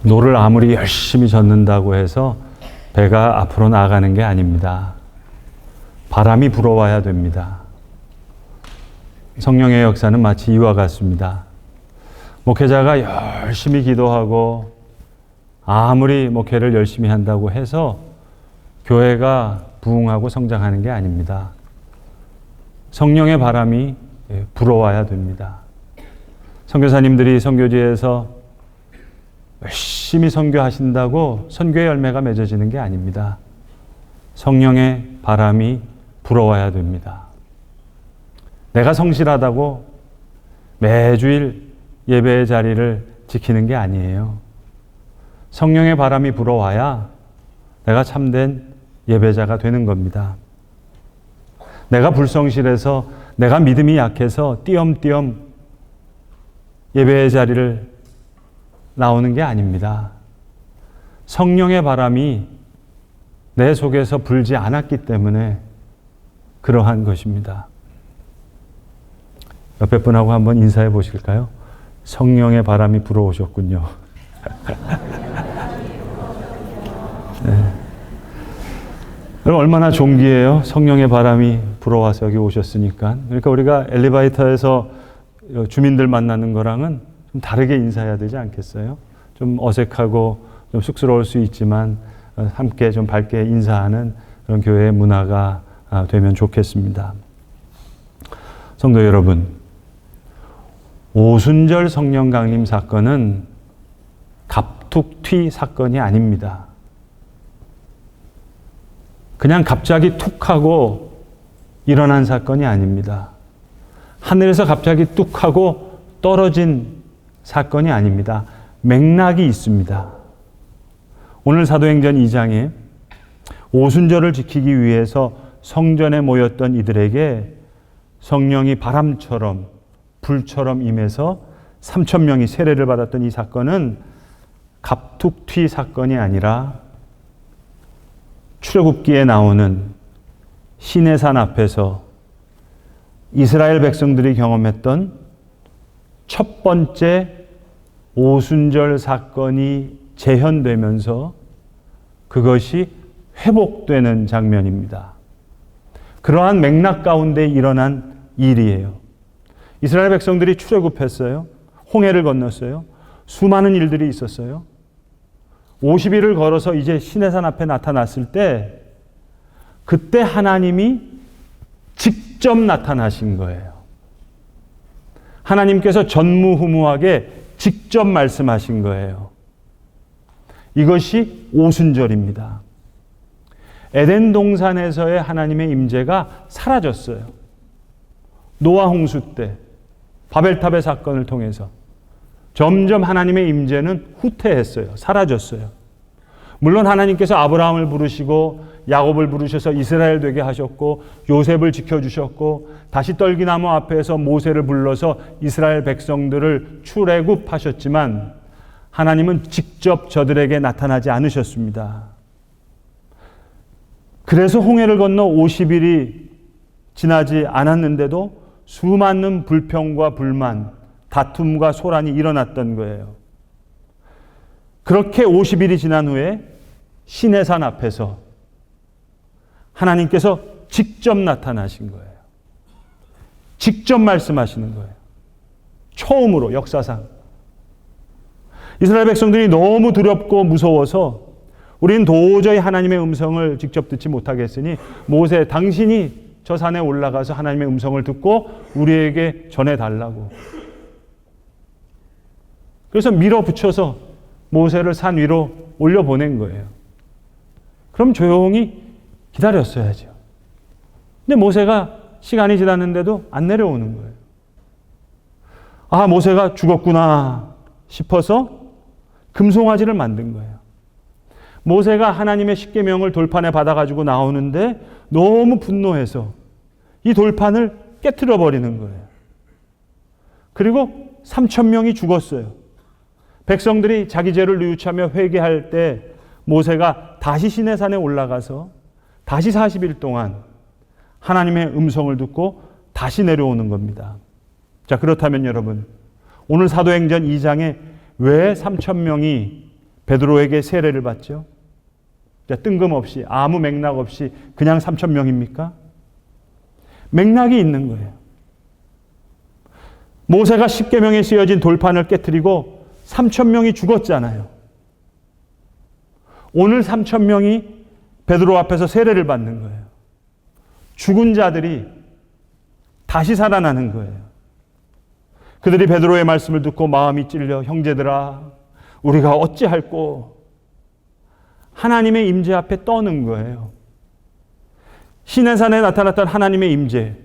노를 아무리 열심히 젓는다고 해서 배가 앞으로 나가는 게 아닙니다. 바람이 불어와야 됩니다. 성령의 역사는 마치 이와 같습니다. 목회자가 열심히 기도하고 아무리 목회를 열심히 한다고 해서 교회가 부흥하고 성장하는 게 아닙니다. 성령의 바람이 불어와야 됩니다. 선교사님들이 선교지에서 열심히 선교하신다고 선교의 열매가 맺어지는 게 아닙니다. 성령의 바람이 불어와야 됩니다. 내가 성실하다고 매주일 예배의 자리를 지키는 게 아니에요. 성령의 바람이 불어와야 내가 참된 예배자가 되는 겁니다. 내가 불성실해서, 내가 믿음이 약해서 띄엄띄엄 예배의 자리를 나오는 게 아닙니다. 성령의 바람이 내 속에서 불지 않았기 때문에 그러한 것입니다. 옆에 분하고 한번 인사해 보실까요? 성령의 바람이 불어오셨군요. 네. 여러분 얼마나 존귀해요. 성령의 바람이 불어와서 여기 오셨으니까. 그러니까 우리가 엘리베이터에서 주민들 만나는 거랑은 좀 다르게 인사해야 되지 않겠어요? 좀 어색하고 좀 쑥스러울 수 있지만 함께 좀 밝게 인사하는 그런 교회의 문화가 되면 좋겠습니다. 성도 여러분, 오순절 성령 강림 사건은 갑툭튀 사건이 아닙니다. 그냥 갑자기 툭 하고 일어난 사건이 아닙니다. 하늘에서 갑자기 뚝 하고 떨어진 사건이 아닙니다. 맥락이 있습니다. 오늘 사도행전 2장에 오순절을 지키기 위해서 성전에 모였던 이들에게 성령이 바람처럼 불처럼 임해서 3,000명이 세례를 받았던 이 사건은 갑툭튀 사건이 아니라 출애굽기에 나오는 시내산 앞에서 이스라엘 백성들이 경험했던 첫 번째 오순절 사건이 재현되면서 그것이 회복되는 장면입니다. 그러한 맥락 가운데 일어난 일이에요. 이스라엘 백성들이 출애굽했어요. 홍해를 건넜어요. 수많은 일들이 있었어요. 50일을 걸어서 이제 시내산 앞에 나타났을 때 그때 하나님이 직접 나타나신 거예요. 하나님께서 전무후무하게 직접 말씀하신 거예요. 이것이 오순절입니다. 에덴 동산에서의 하나님의 임재가 사라졌어요. 노아 홍수 때 바벨탑의 사건을 통해서 점점 하나님의 임재는 후퇴했어요. 사라졌어요. 물론 하나님께서 아브라함을 부르시고 야곱을 부르셔서 이스라엘 되게 하셨고 요셉을 지켜주셨고 다시 떨기나무 앞에서 모세를 불러서 이스라엘 백성들을 출애굽하셨지만 하나님은 직접 저들에게 나타나지 않으셨습니다. 그래서 홍해를 건너 50일이 지나지 않았는데도 수많은 불평과 불만, 다툼과 소란이 일어났던 거예요. 그렇게 50일이 지난 후에 시내산 앞에서 하나님께서 직접 나타나신 거예요. 직접 말씀하시는 거예요. 처음으로 역사상. 이스라엘 백성들이 너무 두렵고 무서워서 우리는 도저히 하나님의 음성을 직접 듣지 못하겠으니 모세, 당신이 저 산에 올라가서 하나님의 음성을 듣고 우리에게 전해달라고. 그래서 밀어붙여서 모세를 산 위로 올려보낸 거예요. 그럼 조용히 기다렸어야죠. 근데 모세가 시간이 지났는데도 안 내려오는 거예요. 아, 모세가 죽었구나 싶어서 금송아지를 만든 거예요. 모세가 하나님의 십계명을 돌판에 받아가지고 나오는데 너무 분노해서 이 돌판을 깨트려 버리는 거예요. 그리고 3,000명이 죽었어요. 백성들이 자기 죄를 뉘우치며 회개할 때 모세가 다시 시내산에 올라가서 다시 40일 동안 하나님의 음성을 듣고 다시 내려오는 겁니다. 자, 그렇다면 여러분, 오늘 사도행전 2장에 왜 3,000명이 베드로에게 세례를 받죠. 뜬금없이 아무 맥락 없이 그냥 3,000명입니까? 맥락이 있는 거예요. 모세가 십계명에 쓰여진 돌판을 깨뜨리고 3,000명이 죽었잖아요. 오늘 3,000명이 베드로 앞에서 세례를 받는 거예요. 죽은 자들이 다시 살아나는 거예요. 그들이 베드로의 말씀을 듣고 마음이 찔려 형제들아 우리가 어찌할꼬 하나님의 임재 앞에 떠는 거예요. 시내산에 나타났던 하나님의 임재,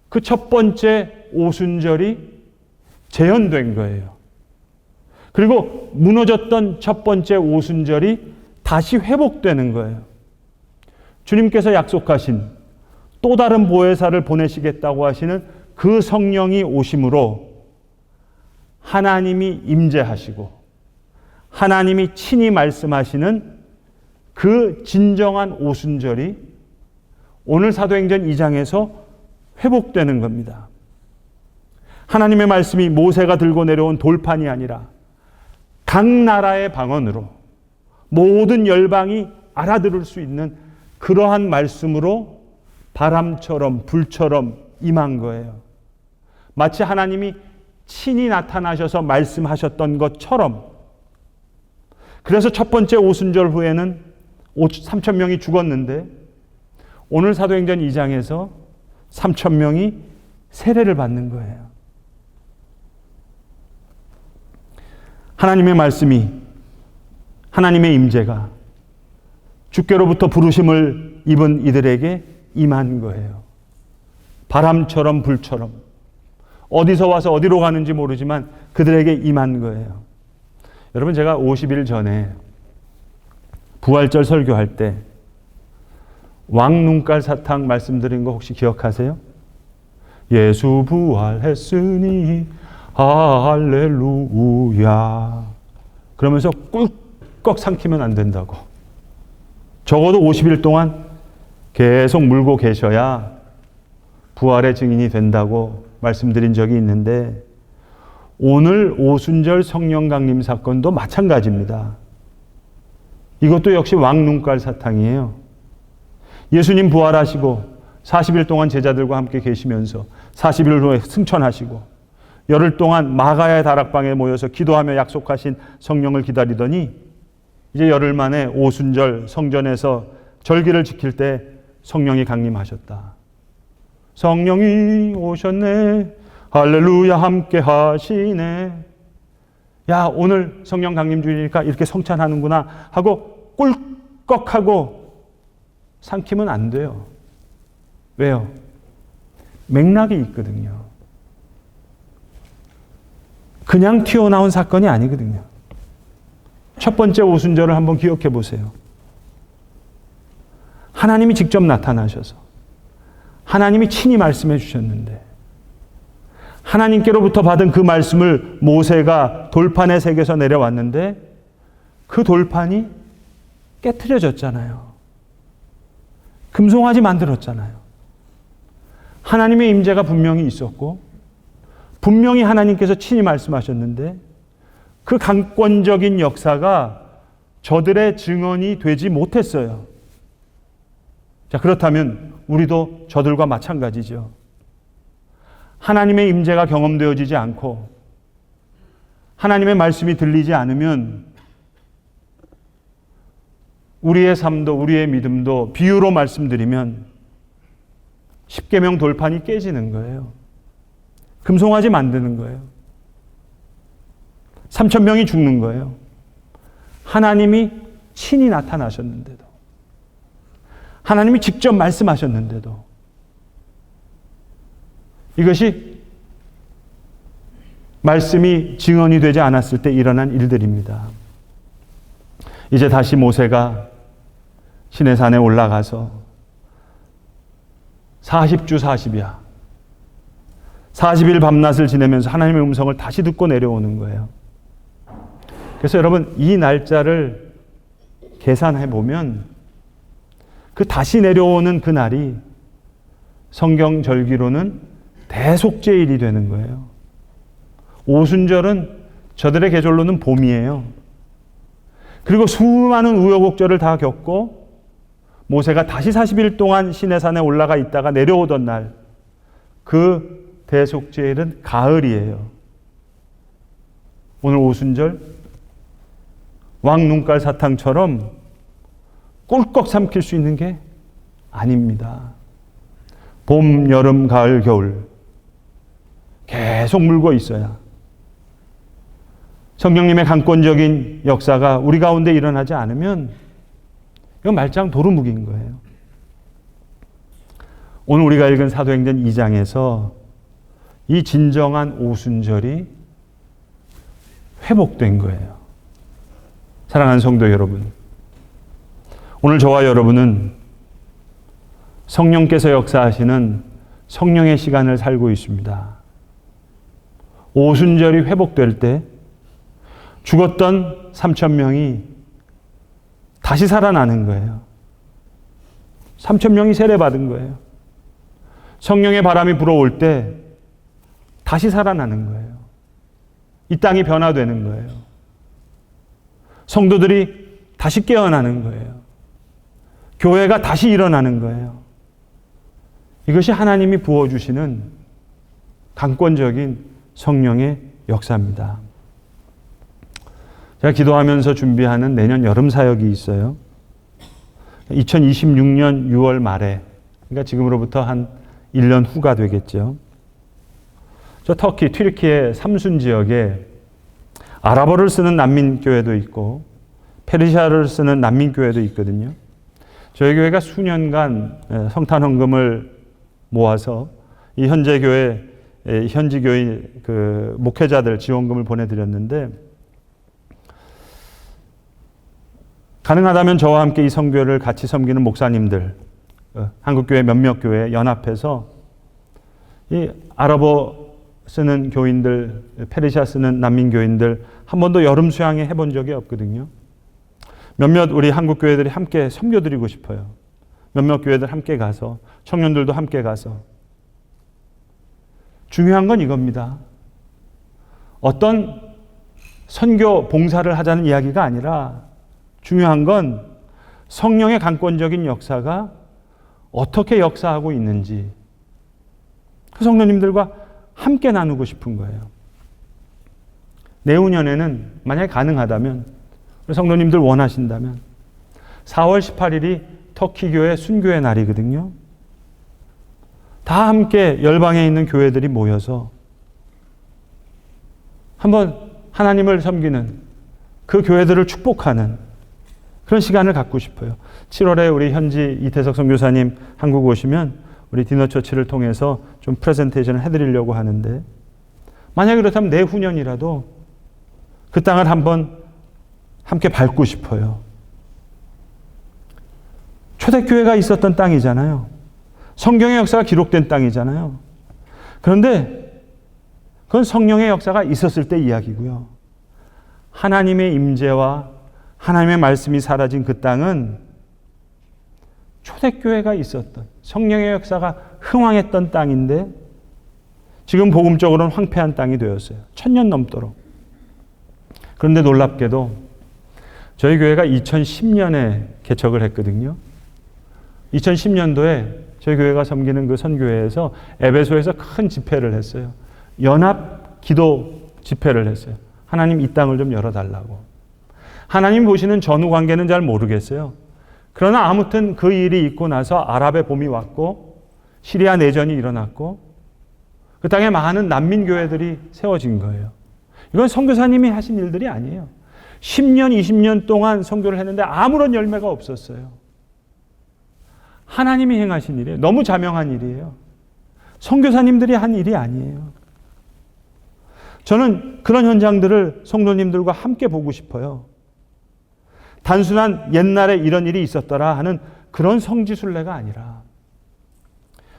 그 첫 번째 오순절이 재현된 거예요. 그리고 무너졌던 첫 번째 오순절이 다시 회복되는 거예요. 주님께서 약속하신 또 다른 보혜사를 보내시겠다고 하시는 그 성령이 오심으로 하나님이 임재하시고 하나님이 친히 말씀하시는 그 진정한 오순절이 오늘 사도행전 2장에서 회복되는 겁니다. 하나님의 말씀이 모세가 들고 내려온 돌판이 아니라 각 나라의 방언으로 모든 열방이 알아들을 수 있는 그러한 말씀으로 바람처럼 불처럼 임한 거예요. 마치 하나님이 친히 나타나셔서 말씀하셨던 것처럼. 그래서 첫 번째 오순절 후에는 3,000명이 죽었는데 오늘 사도행전 2장에서 3,000명이 세례를 받는 거예요. 하나님의 말씀이, 하나님의 임재가 주께로부터 부르심을 입은 이들에게 임한 거예요. 바람처럼 불처럼 어디서 와서 어디로 가는지 모르지만 그들에게 임한 거예요. 여러분, 제가 50일 전에 부활절 설교할 때 왕눈깔 사탕 말씀드린 거 혹시 기억하세요? 예수 부활했으니 할렐루야. 그러면서 꿀꺽 삼키면 안 된다고. 적어도 50일 동안 계속 물고 계셔야 부활의 증인이 된다고 말씀드린 적이 있는데 오늘 오순절 성령 강림 사건도 마찬가지입니다. 이것도 역시 왕눈깔 사탕이에요. 예수님 부활하시고 40일 동안 제자들과 함께 계시면서 40일 후에 승천하시고 열흘 동안 마가야 다락방에 모여서 기도하며 약속하신 성령을 기다리더니 이제 열흘 만에 오순절 성전에서 절기를 지킬 때 성령이 강림하셨다. 성령이 오셨네. 할렐루야 함께 하시네. 야, 오늘 성령 강림 주일이니까 이렇게 성찬하는구나 하고 꿀꺽하고 삼키면 안 돼요. 왜요? 맥락이 있거든요. 그냥 튀어나온 사건이 아니거든요. 첫 번째 오순절을 한번 기억해 보세요. 하나님이 직접 나타나셔서 하나님이 친히 말씀해 주셨는데 하나님께로부터 받은 그 말씀을 모세가 돌판에 새겨서 내려왔는데 그 돌판이 깨트려졌잖아요. 금송아지 만들었잖아요. 하나님의 임재가 분명히 있었고 분명히 하나님께서 친히 말씀하셨는데 그 강권적인 역사가 저들의 증언이 되지 못했어요. 자, 그렇다면 우리도 저들과 마찬가지죠. 하나님의 임재가 경험되어지지 않고 하나님의 말씀이 들리지 않으면 우리의 삶도 우리의 믿음도 비유로 말씀드리면 십계명 돌판이 깨지는 거예요. 금송아지 만드는 거예요. 3,000명이 죽는 거예요. 하나님이 친히 나타나셨는데도 하나님이 직접 말씀하셨는데도 이것이 말씀이 증언이 되지 않았을 때 일어난 일들입니다. 이제 다시 모세가 시내산에 올라가서 40주 40야 40일 밤낮을 지내면서 하나님의 음성을 다시 듣고 내려오는 거예요. 그래서 여러분, 이 날짜를 계산해 보면 그 다시 내려오는 그 날이 성경 절기로는 대속죄일이 되는 거예요. 오순절은 저들의 계절로는 봄이에요. 그리고 수많은 우여곡절을 다 겪고 모세가 다시 40일 동안 시내산에 올라가 있다가 내려오던 날, 그 대속죄일은 가을이에요. 오늘 오순절 왕 눈깔 사탕처럼 꿀꺽 삼킬 수 있는 게 아닙니다. 봄, 여름, 가을, 겨울 계속 물고 있어야 성령님의 강권적인 역사가 우리 가운데 일어나지 않으면 이건 말짱 도루묵인 거예요. 오늘 우리가 읽은 사도행전 2장에서 이 진정한 오순절이 회복된 거예요. 사랑하는 성도 여러분, 오늘 저와 여러분은 성령께서 역사하시는 성령의 시간을 살고 있습니다. 오순절이 회복될 때 죽었던 3,000명이 다시 살아나는 거예요. 3,000명이 세례받은 거예요. 성령의 바람이 불어올 때 다시 살아나는 거예요. 이 땅이 변화되는 거예요. 성도들이 다시 깨어나는 거예요. 교회가 다시 일어나는 거예요. 이것이 하나님이 부어주시는 강권적인 성령의 역사입니다. 제가 기도하면서 준비하는 내년 여름 사역이 있어요. 2026년 6월 말에, 그러니까 지금으로부터 한 1년 후가 되겠죠. 저 터키, 튀르키예 삼순 지역에 아랍어를 쓰는 난민교회도 있고 페르시아를 쓰는 난민교회도 있거든요. 저희 교회가 수년간 성탄 헌금을 모아서 이 현재 교회, 현지 교회 그 목회자들 지원금을 보내드렸는데, 가능하다면 저와 함께 이 선교를 같이 섬기는 목사님들, 한국교회 몇몇 교회 연합해서 이 아랍어 쓰는 교인들, 페르시아 쓰는 난민교인들 한 번도 여름 수양회 해본 적이 없거든요. 몇몇 우리 한국교회들이 함께 섬겨드리고 싶어요. 몇몇 교회들 함께 가서, 청년들도 함께 가서. 중요한 건 이겁니다. 어떤 선교 봉사를 하자는 이야기가 아니라 중요한 건 성령의 강권적인 역사가 어떻게 역사하고 있는지 그 성도님들과 함께 나누고 싶은 거예요. 내후년에는 만약에 가능하다면, 우리 성도님들 원하신다면 4월 18일이 터키교회 순교의 날이거든요. 다 함께 열방에 있는 교회들이 모여서 한번 하나님을 섬기는 그 교회들을 축복하는 그런 시간을 갖고 싶어요. 7월에 우리 현지 이태석 선교사님 한국 오시면 우리 디너처치를 통해서 좀 프레젠테이션을 해드리려고 하는데, 만약에 그렇다면 내후년이라도 그 땅을 한번 함께 밟고 싶어요. 초대교회가 있었던 땅이잖아요. 성경의 역사가 기록된 땅이잖아요. 그런데 그건 성령의 역사가 있었을 때 이야기고요. 하나님의 임재와 하나님의 말씀이 사라진 그 땅은 초대교회가 있었던, 성령의 역사가 흥왕했던 땅인데 지금 복음적으로는 황폐한 땅이 되었어요. 1000년 넘도록. 그런데 놀랍게도 저희 교회가 2010년에 개척을 했거든요. 2010년도에 저희 교회가 섬기는 그 선교회에서 에베소에서 큰 집회를 했어요. 연합 기도 집회를 했어요. 하나님 이 땅을 좀 열어달라고. 하나님 보시는 전후 관계는 잘 모르겠어요. 그러나 아무튼 그 일이 있고 나서 아랍의 봄이 왔고 시리아 내전이 일어났고 그 땅에 많은 난민교회들이 세워진 거예요. 이건 선교사님이 하신 일들이 아니에요. 10년, 20년 동안 선교를 했는데 아무런 열매가 없었어요. 하나님이 행하신 일이에요. 너무 자명한 일이에요. 선교사님들이 한 일이 아니에요. 저는 그런 현장들을 성도님들과 함께 보고 싶어요. 단순한 옛날에 이런 일이 있었더라 하는 그런 성지순례가 아니라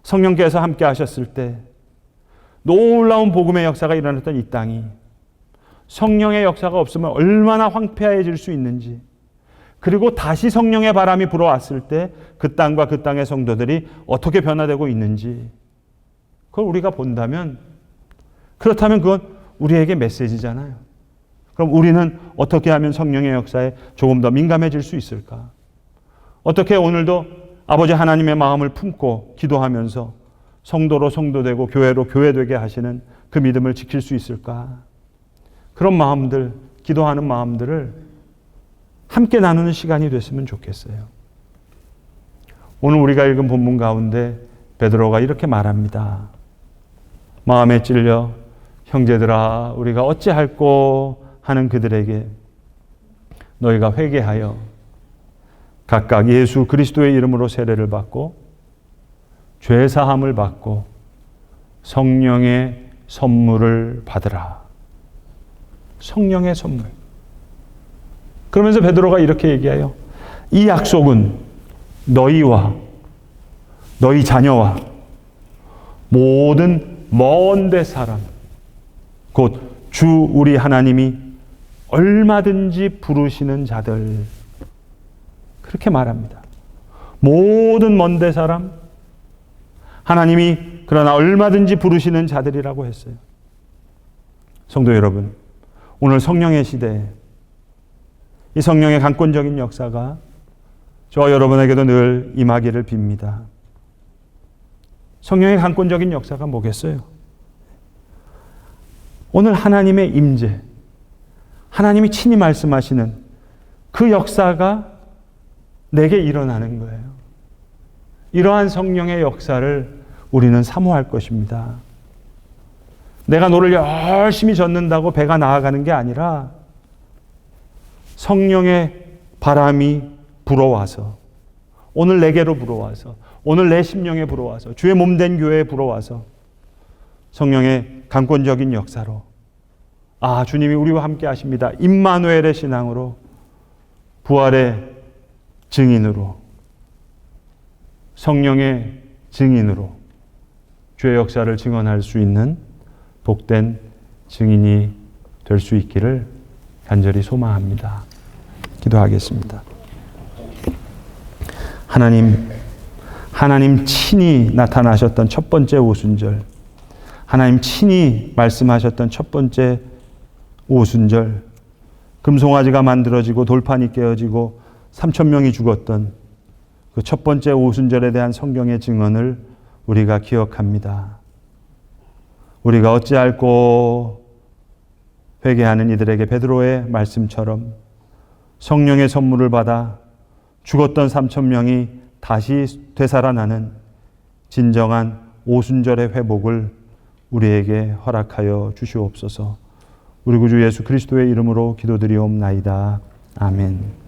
성령께서 함께 하셨을 때 놀라운 복음의 역사가 일어났던 이 땅이 성령의 역사가 없으면 얼마나 황폐해질 수 있는지, 그리고 다시 성령의 바람이 불어왔을 때 그 땅과 그 땅의 성도들이 어떻게 변화되고 있는지 그걸 우리가 본다면, 그렇다면 그건 우리에게 메시지잖아요. 그럼 우리는 어떻게 하면 성령의 역사에 조금 더 민감해질 수 있을까? 어떻게 오늘도 아버지 하나님의 마음을 품고 기도하면서 성도로 성도되고 교회로 교회되게 하시는 그 믿음을 지킬 수 있을까? 그런 마음들, 기도하는 마음들을 함께 나누는 시간이 됐으면 좋겠어요. 오늘 우리가 읽은 본문 가운데 베드로가 이렇게 말합니다. 마음에 찔려 형제들아 우리가 어찌할꼬 하는 그들에게 너희가 회개하여 각각 예수 그리스도의 이름으로 세례를 받고 죄 사함을 받고 성령의 선물을 받으라. 성령의 선물. 그러면서 베드로가 이렇게 얘기해요. 이 약속은 너희와 너희 자녀와 모든 먼데 사람 곧 주 우리 하나님이 얼마든지 부르시는 자들 그렇게 말합니다. 모든 먼데 사람 하나님이 그러나 얼마든지 부르시는 자들이라고 했어요. 성도 여러분, 오늘 성령의 시대에 이 성령의 강권적인 역사가 저와 여러분에게도 늘 임하기를 빕니다. 성령의 강권적인 역사가 뭐겠어요? 오늘 하나님의 임재, 하나님이 친히 말씀하시는 그 역사가 내게 일어나는 거예요. 이러한 성령의 역사를 우리는 사모할 것입니다. 내가 노를 열심히 젓는다고 배가 나아가는 게 아니라 성령의 바람이 불어와서 오늘 내게로 불어와서 오늘 내 심령에 불어와서 주의 몸된 교회에 불어와서 성령의 강권적인 역사로 주님이 우리와 함께 하십니다. 임마누엘의 신앙으로 부활의 증인으로 성령의 증인으로 주의 역사를 증언할 수 있는 복된 증인이 될 수 있기를 간절히 소망합니다. 기도하겠습니다. 하나님 친히 나타나셨던 첫 번째 오순절, 하나님 친히 말씀하셨던 첫 번째 오순절, 금송아지가 만들어지고 돌판이 깨어지고 3,000명이 죽었던 그 첫 번째 오순절에 대한 성경의 증언을 우리가 기억합니다. 우리가 어찌할꼬 회개하는 이들에게 베드로의 말씀처럼 성령의 선물을 받아 죽었던 3,000명이 다시 되살아나는 진정한 오순절의 회복을 우리에게 허락하여 주시옵소서. 우리 구주 예수 그리스도의 이름으로 기도드리옵나이다. 아멘.